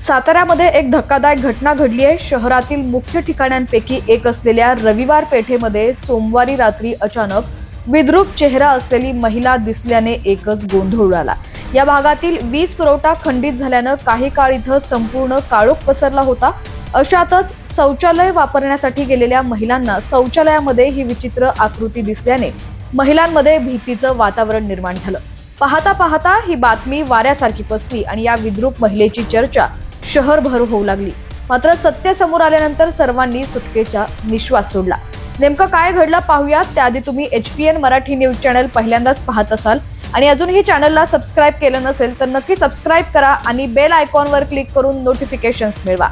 साताऱ्यामध्ये एक धक्कादायक घटना घडली आहे। शहरातील मुख्य ठिकाणांपैकी एक असलेल्या रविवार पेठेमध्ये सोमवारी रात्री अचानक विद्रूप चेहरा असलेली महिला दिसल्याने एकच गोंधळ उडाला। या भागातील वीज पुरवठा खंडित झाल्यानं काही काळ इथं संपूर्ण काळोख पसरला होता। अशातच शौचालय वापरण्यासाठी गेलेल्या महिलांना शौचालयामध्ये ही विचित्र आकृती दिसल्याने महिलांमध्ये भीतीचं वातावरण निर्माण झालं। पाहता पाहता ही बातमी वाऱ्यासारखी पसरली आणि या विद्रूप महिलेची चर्चा शहरभर होऊ लागली। मात्र सत्य समोर आल्यानंतर सर्वांनी सुटकेचा निश्वास सोडला। नेमकं काय घडलं पाहूयात। त्याआधी तुम्ही HPN मराठी न्यूज चॅनल पहिल्यांदाच पाहत असाल आणि अजूनही चॅनलला सबस्क्राईब केलं नसेल तर नक्की सबस्क्राईब करा आणि बेल आयकॉनवर क्लिक करून नोटिफिकेशन्स मिळवा।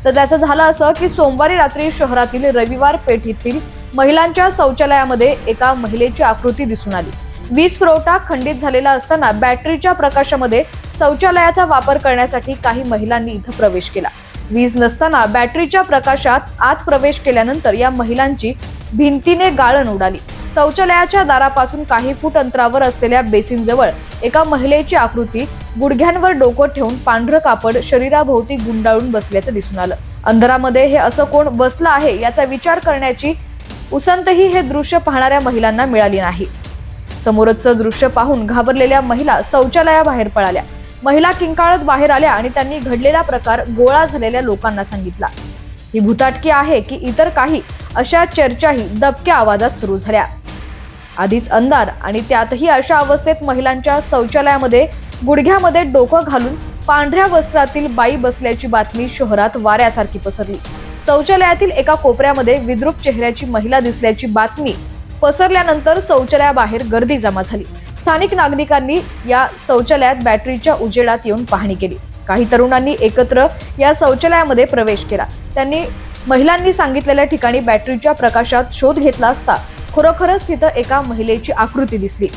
तर त्याचं झालं असं की सोमवारी रात्री शहरातील रविवार पेठेतील महिलांच्या शौचालयामध्ये एका महिलेची आकृती दिसून आली। वीज पुरवठा खंडित झालेला असताना बॅटरीच्या प्रकाशामध्ये शौचालयाचा वापर करण्यासाठी काही महिलांनी इथं प्रवेश केला। वीज नसताना बॅटरीच्या प्रकाशात आत प्रवेश केल्यानंतर या महिलांची भिंतीने गाळण उडाली। शौचालयाच्या दारापासून काही फूट अंतरावर असलेल्या बेसिनजवळ एका महिलेची आकृती गुडघ्यांवर डोकं ठेवून पांढरं कापड शरीराभोवती गुंडाळून बसल्याचं दिसून आलं। अंधारामध्ये हे असं कोण बसलं आहे याचा विचार करण्याची उसंतही हे दृश्य पाहणाऱ्या महिलांना मिळाली नाही। समोरचं दृश्य पाहून घाबरलेल्या महिला शौचालयाबाहेर पळाल्या। महिला किंकाळत बाहेर आल्या आणि त्यांनी घडलेला प्रकार गोळा झालेल्या लोकांना सांगितला। ही भूताटकी आहे की इतर काही, अशा चर्चाही दबक्या आवाजात सुरू झाल्या। आधीच अंधार आणि त्यातही अशा अवस्थेत महिलांच्या शौचालयामध्ये गुडघ्यामध्ये डोकं घालून पांढऱ्या वस्त्रातील बाई बसल्याची बातमी शहरात वाऱ्यासारखी पसरली। शौचालयातील एका कोपऱ्यामध्ये विद्रूप चेहऱ्याची महिला दिसल्याची बातमी पसरल्यानंतर शौचालयाबाहेर गर्दी जमा झाली। स्थानिक नागरिकांनी या शौचालयात बॅटरीच्या उजेडात येऊन पाहणी केली। काही तरुणांनी एकत्र या शौचालयामध्ये प्रवेश केला। त्यांनी महिलांनी सांगितलेल्या ठिकाणी बॅटरीच्या प्रकाशात शोध घेतला असता खरोखरच तिथं एका महिलेची आकृती दिसली।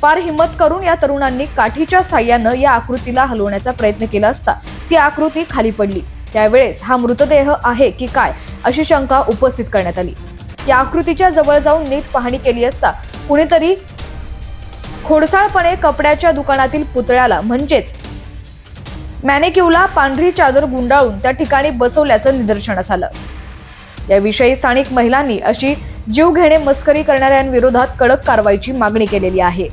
फार हिम्मत करून या तरुणांनी काठीच्या साह्यानं या आकृतीला हलवण्याचा प्रयत्न केला असता ती आकृती खाली पडली। त्यावेळेस हा मृतदेह आहे की काय अशी शंका उपस्थित करण्यात आली। या आकृतीच्या जवळ जाऊन नीट पाहणी केली असता कुणीतरी खोडसाळपणे कपड्याच्या दुकानातील पुतळ्याला म्हणजेच मॅनेक्यूला पांढरी चादर गुंडाळून त्या ठिकाणी बसवल्याचं निदर्शनास आलं। याविषयी स्थानिक महिलांनी अशी जीवघेणे मस्करी करणाऱ्यांविरोधात कडक कारवाईची मागणी केलेली आहे।